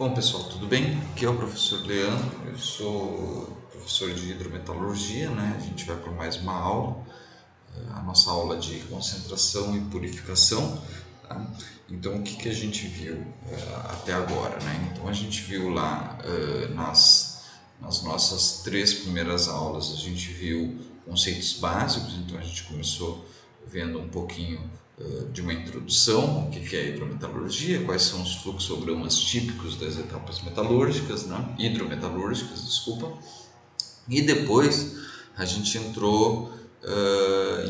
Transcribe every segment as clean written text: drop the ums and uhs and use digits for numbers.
Bom, pessoal, tudo bem? Aqui é o professor Leandro, eu sou professor de hidrometalurgia, né? A gente vai para mais uma aula, a nossa aula de concentração e purificação, tá? Então, o que a gente viu até agora, né? Então, a gente viu lá nas nossas 3 primeiras aulas, a gente viu conceitos básicos, então a gente começou vendo um pouquinho de uma introdução, o que é a hidrometalurgia, quais são os fluxogramas típicos das etapas metalúrgicas, né? Hidrometalúrgicas, desculpa. E depois a gente entrou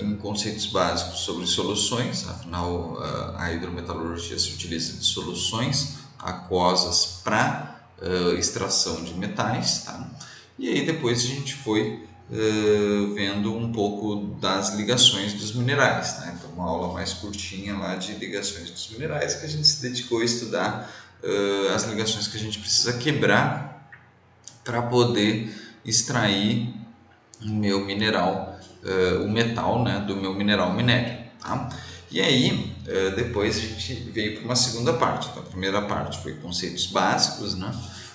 em conceitos básicos sobre soluções, afinal a hidrometalurgia se utiliza de soluções aquosas para extração de metais, tá? E aí depois a gente foi vendo um pouco das ligações dos minerais, né? Então uma aula mais curtinha lá de ligações dos minerais que a gente se dedicou a estudar as ligações que a gente precisa quebrar para poder extrair o meu mineral, o metal, né, do meu mineral minério, tá? E aí, depois a gente veio para uma segunda parte. Então, a primeira parte foi conceitos básicos, né?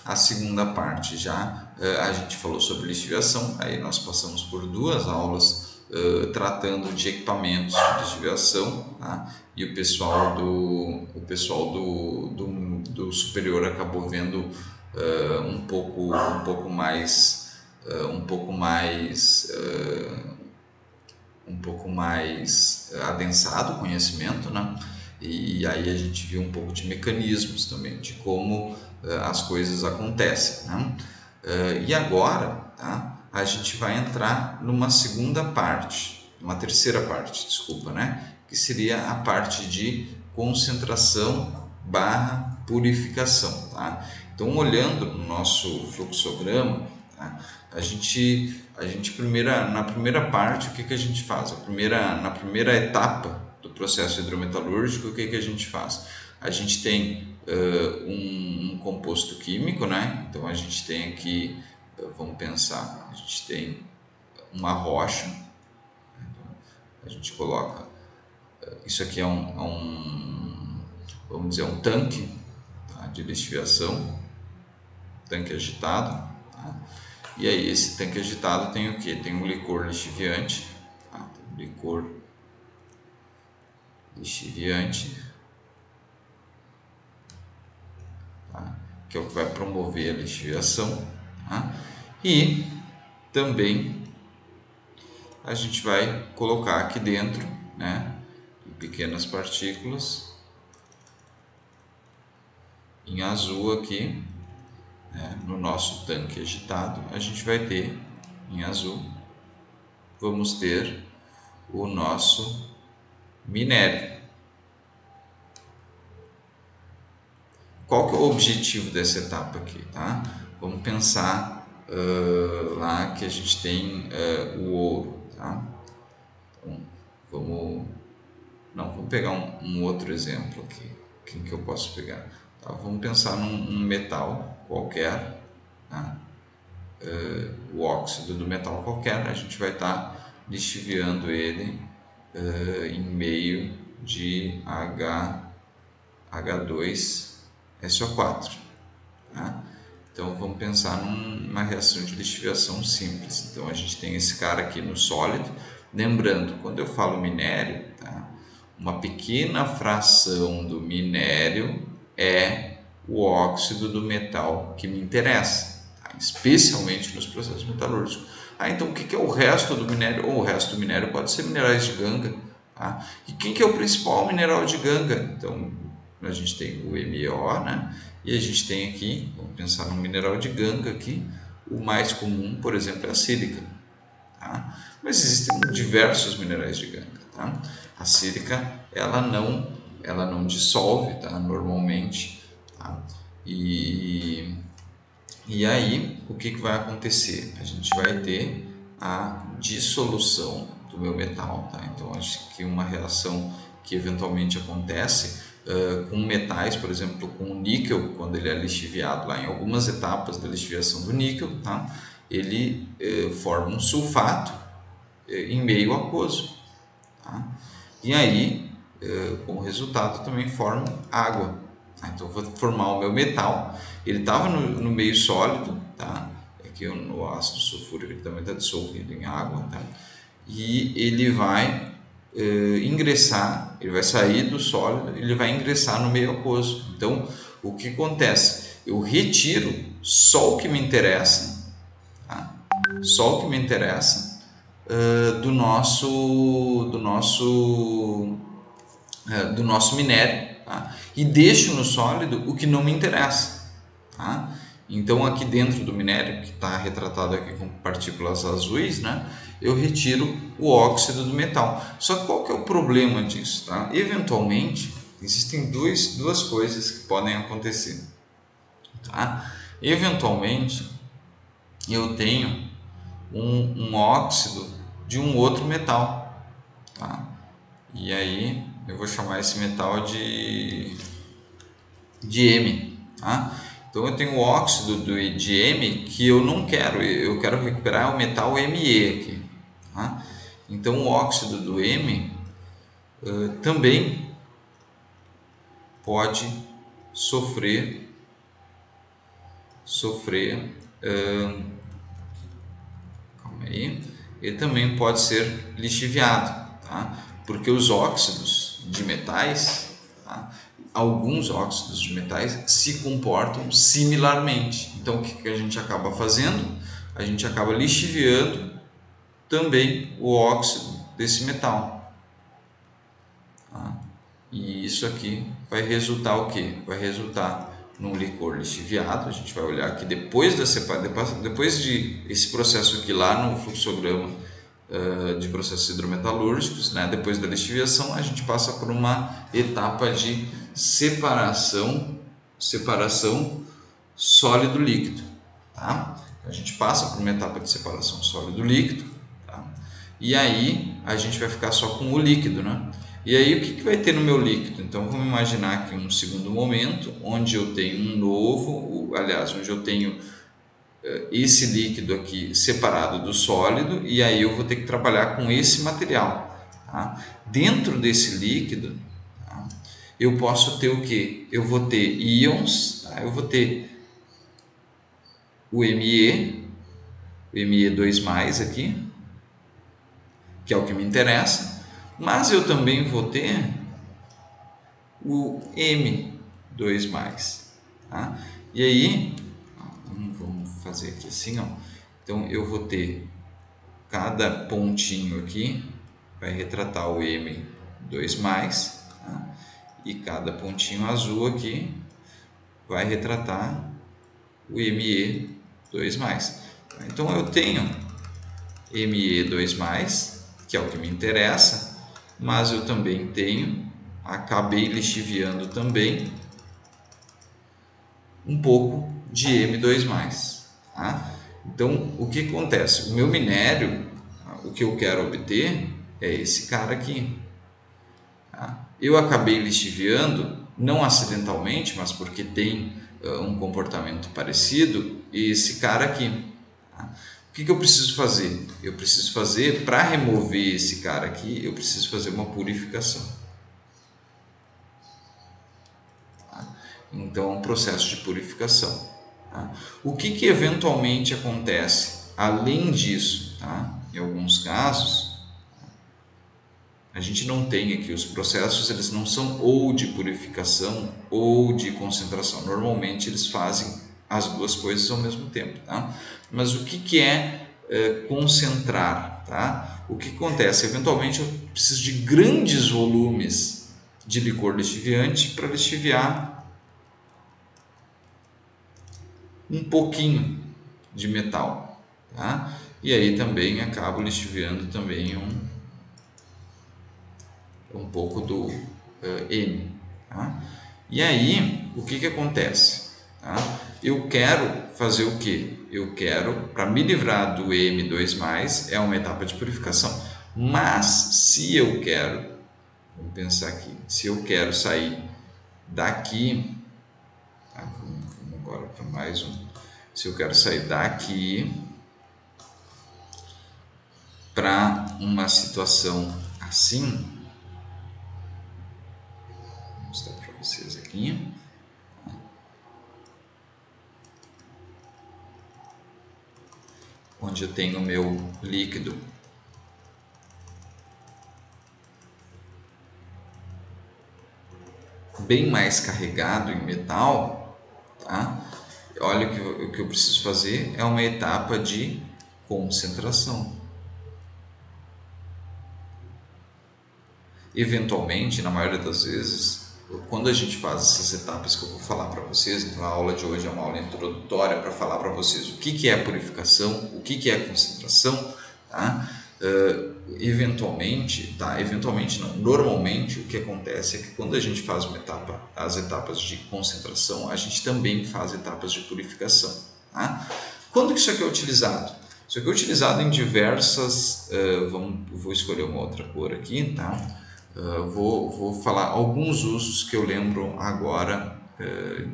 A segunda parte já a gente falou sobre lixiviação. Aí nós passamos por 2 aulas tratando de equipamentos de lixiviação, tá? E o pessoal do superior acabou vendo um pouco mais adensado o conhecimento, né? E aí a gente viu um pouco de mecanismos também, de como as coisas acontecem, né? E agora, tá? A gente vai entrar numa segunda parte, uma terceira parte, desculpa, né? Que seria a parte de concentração barra purificação, tá? Então, olhando no nosso fluxograma, tá? Na primeira parte, o que a gente faz? Na primeira etapa do processo hidrometalúrgico, o que a gente faz? A gente tem um composto químico, né? Então a gente tem aqui, vamos pensar, a gente tem uma rocha, então, a gente coloca, isso aqui vamos dizer, um tanque, tá, de lixiviação, tanque agitado, tá? E aí esse tanque agitado tem o que? Tem um licor lixiviante, tá? Tem um licor lixiviante, tá? Que é o que vai promover a lixiviação, tá? E também a gente vai colocar aqui dentro, né, em pequenas partículas, em azul aqui, né, no nosso tanque agitado, a gente vai ter, em azul, vamos ter o nosso minério. Qual que é o objetivo dessa etapa aqui, tá? Vamos pensar lá que a gente tem o ouro, tá? Então, vamos pegar um outro exemplo aqui. Quem que eu posso pegar? Tá? Vamos pensar num metal qualquer, tá? O óxido do metal qualquer, a gente vai estar lixiviando ele em meio de H2SO4. Tá? Então vamos pensar numa reação de lixiviação simples. Então a gente tem esse cara aqui no sólido. Lembrando, quando eu falo minério, tá? Uma pequena fração do minério é o óxido do metal que me interessa, tá? Especialmente nos processos metalúrgicos. Então o que é o resto do minério? Ou o resto do minério pode ser minerais de ganga. Tá? E quem que é o principal mineral de ganga? Então a gente tem o MeO, né? E a gente tem aqui, vamos pensar no mineral de ganga aqui, o mais comum, por exemplo, é a sílica. Tá? Mas existem diversos minerais de ganga. Tá? A sílica ela não dissolve, tá? Normalmente. Tá? E aí o que vai acontecer? A gente vai ter a dissolução do meu metal. Tá? Então acho que uma reação que eventualmente acontece com metais, por exemplo, com o níquel, quando ele é lixiviado lá em algumas etapas da lixiviação do níquel, tá? Ele forma um sulfato em meio aquoso, tá? E aí, como resultado, também forma água. Então eu vou formar o meu metal. Ele estava no meio sólido, tá? Aqui o ácido sulfúrico ele também está dissolvido em água, tá? E ele vai ingressar, ele vai sair do sólido, ele vai ingressar no meio aquoso. Então, o que acontece? Eu retiro só o que me interessa, tá? Só o que me interessa do nosso minério, tá? E deixo no sólido o que não me interessa, tá? Então aqui dentro do minério, que está retratado aqui com partículas azuis, né, eu retiro o óxido do metal. Só que qual que é o problema disso? Tá? Eventualmente, existem duas coisas que podem acontecer. Tá? Eventualmente, eu tenho um óxido de um outro metal. Tá? E aí eu vou chamar esse metal de M. Tá? Então eu tenho o óxido de M que eu não quero, eu quero recuperar o metal Me aqui. Tá? Então o óxido do M também pode sofrer calma aí, ele também pode ser lixiviado, tá? Porque os óxidos de metais, tá? Alguns óxidos de metais se comportam similarmente. Então o que a gente acaba fazendo? A gente acaba lixiviando também o óxido desse metal, tá? E isso aqui vai resultar o quê? Vai resultar num licor lixiviado. A gente vai olhar aqui depois de esse processo aqui lá no fluxograma de processos hidrometalúrgicos, né? Depois da lixiviação a gente passa por uma etapa de separação sólido-líquido, tá? A gente passa por uma etapa de separação sólido-líquido, tá? E aí a gente vai ficar só com o líquido, né? E aí o que vai ter no meu líquido? Então vamos imaginar aqui um segundo momento onde eu tenho onde eu tenho esse líquido aqui separado do sólido, e aí eu vou ter que trabalhar com esse material, tá? Dentro desse líquido, tá? Eu posso ter o que? Eu vou ter íons, tá? Eu vou ter o Me2+, aqui, que é o que me interessa, mas eu também vou ter o M2+, tá? E aí, vamos fazer aqui assim, ó. Então eu vou ter cada pontinho aqui vai retratar o M2+, tá? E cada pontinho azul aqui vai retratar o Me2+. Então eu tenho Me2+, que é o que me interessa, mas eu também acabei lixiviando também um pouco de M2+. Tá? Então o que acontece? O meu minério, o que eu quero obter é esse cara aqui. Tá? Eu acabei lixiviando, não acidentalmente, mas porque tem um comportamento parecido, esse cara aqui. Tá? O que eu preciso fazer? Eu preciso fazer, para remover esse cara aqui, eu preciso fazer uma purificação. Tá? Então, é um processo de purificação. Tá? O que eventualmente acontece além disso? Tá? Em alguns casos, a gente não tem aqui os processos, eles não são ou de purificação ou de concentração. Normalmente eles fazem as duas coisas ao mesmo tempo, tá? Mas o que é concentrar, tá? O que acontece? Eventualmente eu preciso de grandes volumes de licor lixiviante para lixiviar um pouquinho de metal, tá? E aí também acabo lixiviando também um pouco do M. Tá? E aí, o que acontece? Tá? Eu quero fazer o que? Eu quero, para me livrar do M2+, é uma etapa de purificação. Mas, se eu quero, vamos pensar aqui, se eu quero sair daqui, tá? Vamos agora para mais um. Se eu quero sair daqui para uma situação assim, vou mostrar para vocês aqui. onde eu tenho o meu líquido bem mais carregado em metal, tá? Olha o que eu preciso fazer é uma etapa de concentração. Eventualmente, na maioria das vezes, quando a gente faz essas etapas que eu vou falar para vocês, então a aula de hoje é uma aula introdutória para falar para vocês o que é purificação, o que é concentração, tá? Eventualmente não, normalmente o que acontece é que quando a gente faz as etapas de concentração, a gente também faz etapas de purificação, tá? Quando que isso aqui é utilizado? Isso aqui é utilizado em diversas, vou escolher uma outra cor aqui, tá? Vou falar alguns usos que eu lembro agora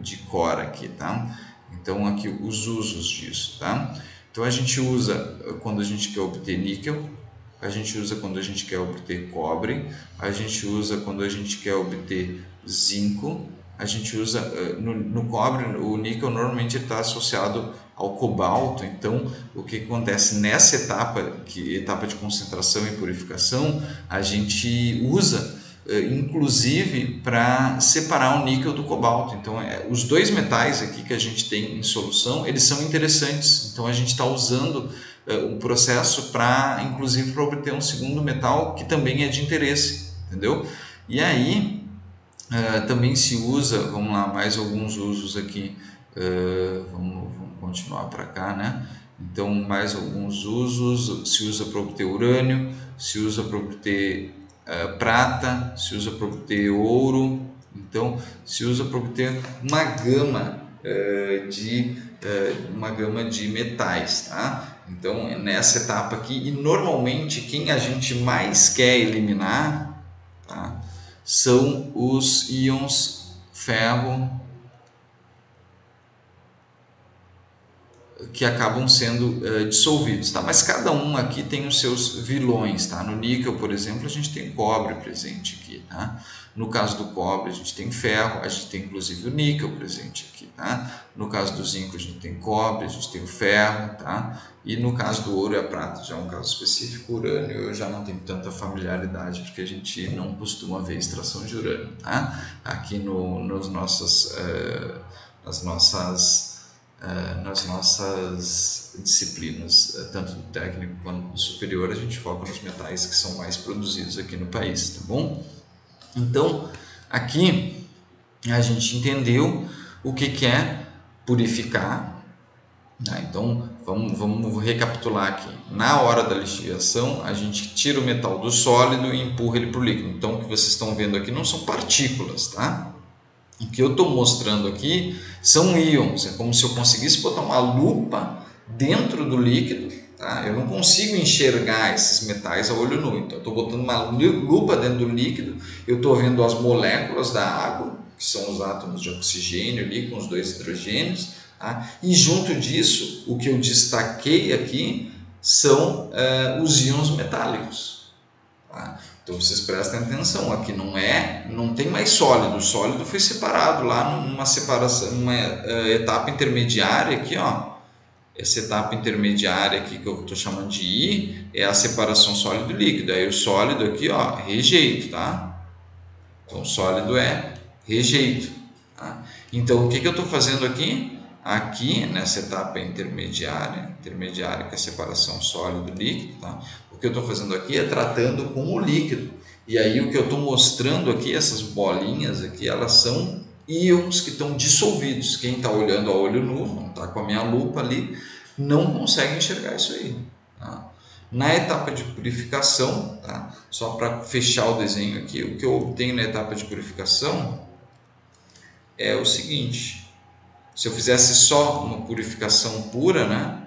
de cor aqui, tá? Então aqui os usos disso, tá? Então a gente usa quando a gente quer obter níquel, a gente usa quando a gente quer obter cobre, a gente usa quando a gente quer obter zinco, a gente usa no cobre, o níquel normalmente está associado ao cobalto. Então o que acontece nessa etapa, etapa de concentração e purificação, a gente usa inclusive para separar o níquel do cobalto. Então os dois metais aqui que a gente tem em solução, eles são interessantes, então a gente está usando um processo inclusive para obter um segundo metal que também é de interesse, entendeu? E aí também se usa, vamos lá, mais alguns usos aqui, vamos continuar para cá, né? Então mais alguns usos, se usa para obter urânio, se usa para obter prata, se usa para obter ouro, então se usa para obter uma gama de metais, tá? Então nessa etapa aqui, e normalmente quem a gente mais quer eliminar, tá, são os íons ferro, que acabam sendo dissolvidos, tá? Mas cada um aqui tem os seus vilões, tá? No níquel, por exemplo, a gente tem cobre presente aqui, tá? No caso do cobre, a gente tem ferro, a gente tem inclusive o níquel presente aqui, tá? No caso do zinco, a gente tem cobre, a gente tem o ferro, tá? E no caso do ouro e a prata, já é um caso específico. O urânio eu já não tenho tanta familiaridade, porque a gente não costuma ver extração de urânio, tá? Aqui nas nossas disciplinas, tanto do técnico quanto do superior, a gente foca nos metais que são mais produzidos aqui no país, tá bom? Então, aqui a gente entendeu o que é purificar, tá? Então, vamos recapitular aqui. Na hora da lixiviação, a gente tira o metal do sólido e empurra ele para o líquido. Então, o que vocês estão vendo aqui não são partículas, tá? O que eu estou mostrando aqui são íons. É como se eu conseguisse botar uma lupa dentro do líquido, tá? Eu não consigo enxergar esses metais a olho nu. Então, eu estou botando uma lupa dentro do líquido, eu estou vendo as moléculas da água, que são os átomos de oxigênio ali com os dois hidrogênios, tá? E junto disso, o que eu destaquei aqui são os íons metálicos, tá? Então vocês prestem atenção, aqui não tem mais sólido, o sólido foi separado lá numa separação, uma etapa intermediária aqui, ó. Essa etapa intermediária aqui que eu estou chamando de I é a separação sólido-líquido. Aí o sólido aqui, ó, rejeito, tá? Então o sólido é rejeito, tá? Então o que eu estou fazendo aqui? Aqui nessa etapa intermediária que é a separação sólido-líquido, tá? O que eu estou fazendo aqui é tratando com o líquido. E aí o que eu estou mostrando aqui, essas bolinhas aqui, elas são íons que estão dissolvidos. Quem está olhando a olho nu, não está com a minha lupa ali, não consegue enxergar isso aí, tá? Na etapa de purificação, tá? Só para fechar o desenho aqui, o que eu obtenho na etapa de purificação é o seguinte. Se eu fizesse só uma purificação pura, né,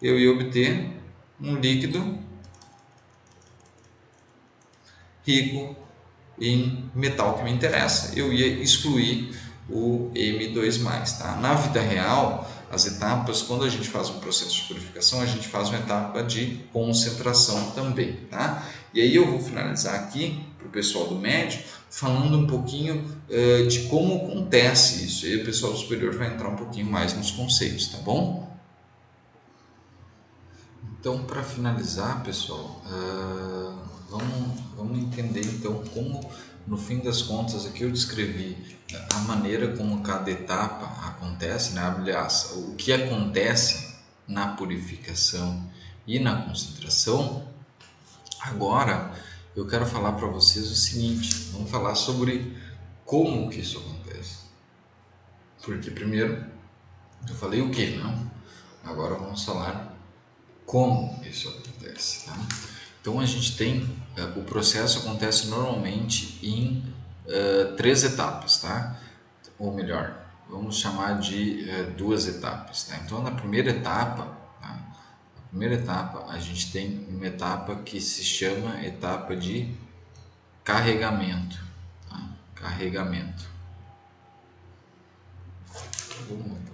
eu ia obter um líquido rico em metal que me interessa. Eu ia excluir o M2+, tá? Na vida real, as etapas, quando a gente faz um processo de purificação, a gente faz uma etapa de concentração também, tá? E aí eu vou finalizar aqui para o pessoal do médio, falando um pouquinho de como acontece isso. E aí o pessoal do superior vai entrar um pouquinho mais nos conceitos, tá bom? Então, para finalizar, pessoal, vamos entender então como, no fim das contas, aqui eu descrevi a maneira como cada etapa acontece, né? Aliás, o que acontece na purificação e na concentração. Agora, eu quero falar para vocês o seguinte: vamos falar sobre como que isso acontece. Porque primeiro eu falei o que, não? Agora vamos falar como isso acontece, tá? Então a gente tem, o processo acontece normalmente em três etapas, tá? Ou melhor, vamos chamar de duas etapas, tá? Então na primeira etapa, tá? Na primeira etapa a gente tem uma etapa que se chama etapa de carregamento, tá? Carregamento.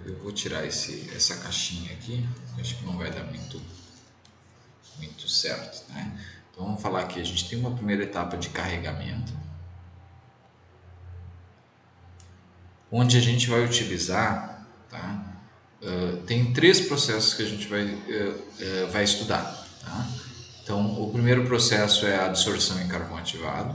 Eu vou tirar essa caixinha aqui, acho que não vai dar muito certo, né? Então vamos falar aqui, a gente tem uma primeira etapa de carregamento, onde a gente vai utilizar, tá? Tem três processos que a gente vai estudar, tá? Então o primeiro processo é a adsorção em carvão ativado,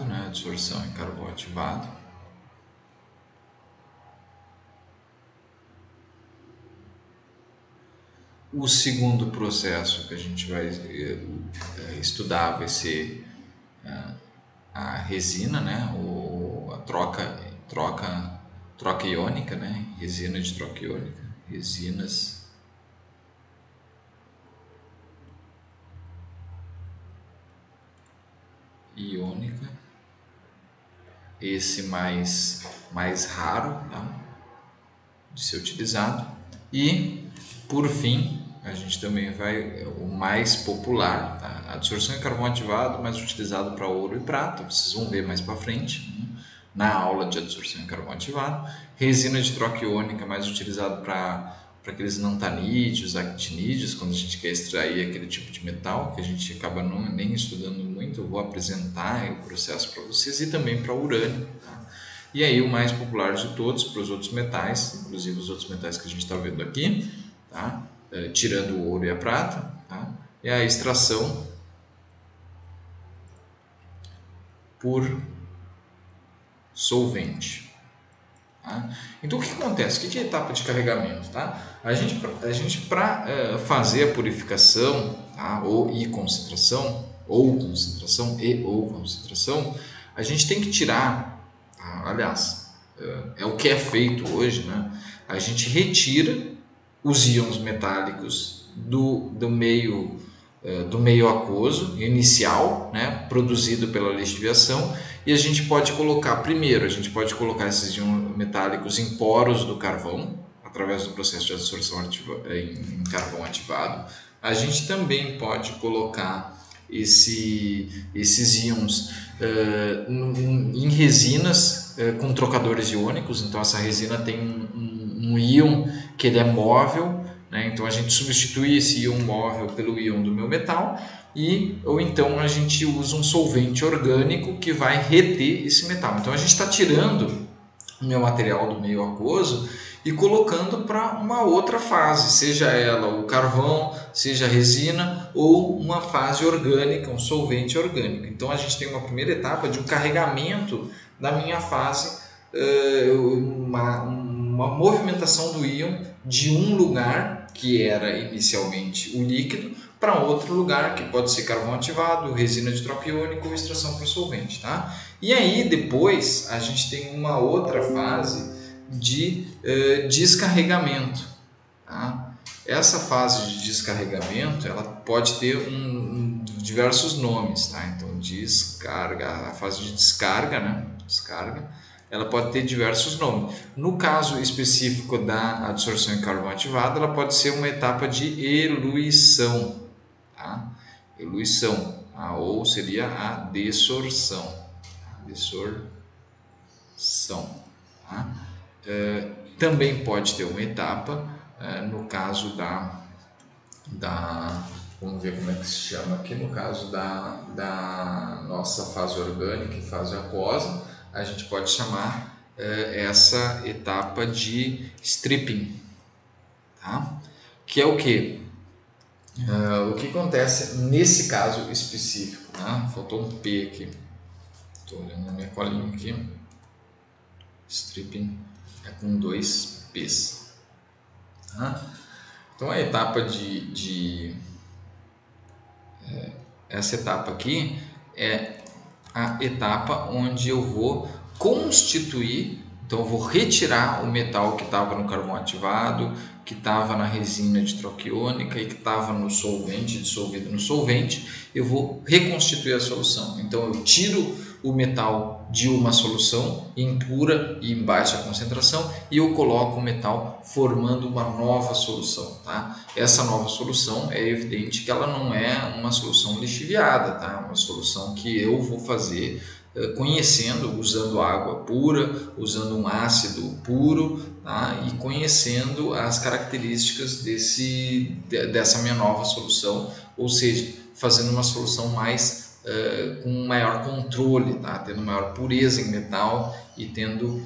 né? Adsorção em carvão ativado. O segundo processo que a gente vai estudar vai ser a resina, né? A troca iônica, né? Resina de troca iônica, resinas iônica, esse mais raro, tá? De ser utilizado. E por fim a gente também vai o mais popular, tá? A adsorção em carvão ativado, mais utilizado para ouro e prata, vocês vão ver mais para frente, né? Na aula de adsorção em carvão ativado. Resina de troca iônica, mais utilizado para aqueles nantanídeos, actinídeos, quando a gente quer extrair aquele tipo de metal, que a gente acaba nem estudando muito. Eu vou apresentar o processo para vocês, e também para urânio, tá? E aí o mais popular de todos, para os outros metais, inclusive os outros metais que a gente está vendo aqui, tá? Tirando o ouro e a prata, tá? É a extração por solvente. Tá? Então o que acontece? O que é a etapa de carregamento? Tá? A gente para fazer a purificação, tá? ou concentração, a gente tem que tirar, tá? Aliás, é o que é feito hoje, né? A gente retira os íons metálicos do meio aquoso inicial, né, produzido pela lixiviação, e a gente pode colocar, primeiro, a gente pode colocar esses íons metálicos em poros do carvão, através do processo de adsorção em carvão ativado. A gente também pode colocar esses íons em resinas com trocadores iônicos. Então essa resina tem um íon que ele é móvel, né? Então a gente substitui esse íon móvel pelo íon do meu metal, ou então a gente usa um solvente orgânico que vai reter esse metal. Então a gente está tirando o meu material do meio aquoso e colocando para uma outra fase, seja ela o carvão, seja a resina, ou uma fase orgânica, um solvente orgânico. Então a gente tem uma primeira etapa de um carregamento da minha fase, uma movimentação do íon de um lugar que era inicialmente o líquido para outro lugar, que pode ser carvão ativado, resina de troca iônica ou extração para solvente, tá? E aí depois a gente tem uma outra fase de descarregamento, tá? Essa fase de descarregamento ela pode ter diversos nomes, tá? Então descarga, a fase de descarga, né? Descarga, ela pode ter diversos nomes. No caso específico da adsorção em carvão ativado, ela pode ser uma etapa de eluição, tá? Eluição, ou seria a dessorção. Tá? Também pode ter uma etapa, no caso vamos ver como é que se chama aqui, no caso da nossa fase orgânica e fase aquosa, a gente pode chamar essa etapa de stripping, tá? Que é o que? O que acontece nesse caso específico, né? Faltou um P aqui, estou olhando na minha colinha aqui. Stripping é com 2 P's, tá? Então a etapa essa etapa aqui é a etapa onde eu vou constituir, então eu vou retirar o metal que estava no carvão ativado, que estava na resina de troca iônica e que estava no solvente, dissolvido no solvente. Eu vou reconstituir a solução. Então eu tiro o metal de uma solução impura e em baixa concentração e eu coloco o metal formando uma nova solução, tá? Essa nova solução é evidente que ela não é uma solução lixiviada, tá? Uma solução que eu vou fazer conhecendo, usando água pura, usando um ácido puro, tá? E conhecendo as características dessa minha nova solução, ou seja, fazendo uma solução mais com maior controle, tá? Tendo maior pureza em metal e tendo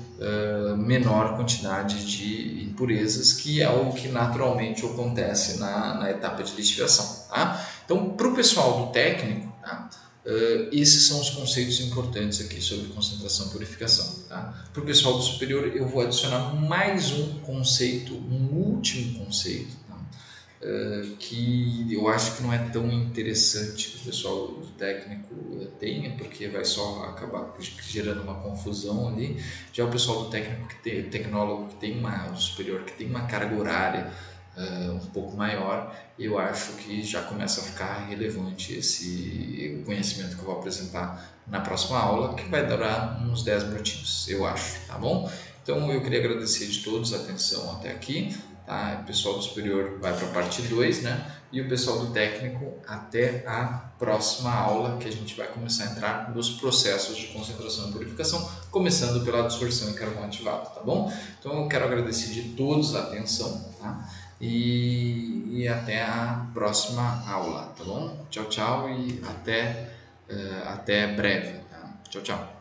menor quantidade de impurezas, que é o que naturalmente acontece na etapa de lixiviação, tá? Então, para o pessoal do técnico, tá? Esses são os conceitos importantes aqui sobre concentração e purificação, tá? Para o pessoal do superior, eu vou adicionar mais um conceito, um último conceito, tá? Que eu acho que não é tão interessante que o pessoal do técnico tenha, porque vai só acabar gerando uma confusão ali. Já o pessoal do técnico tecnólogo que tem do superior que tem uma carga horária um pouco maior, eu acho que já começa a ficar relevante o conhecimento que eu vou apresentar na próxima aula, que vai durar uns 10 minutinhos, eu acho, tá bom? Então eu queria agradecer de todos a atenção até aqui, tá? O pessoal do superior vai para a parte 2, né? E o pessoal do técnico até a próxima aula, que a gente vai começar a entrar nos processos de concentração e purificação, começando pela absorção em carvão ativado, tá bom? Então eu quero agradecer de todos a atenção, tá? E até a próxima aula, tá bom? Tchau, tchau e até breve, tá? Tchau, tchau.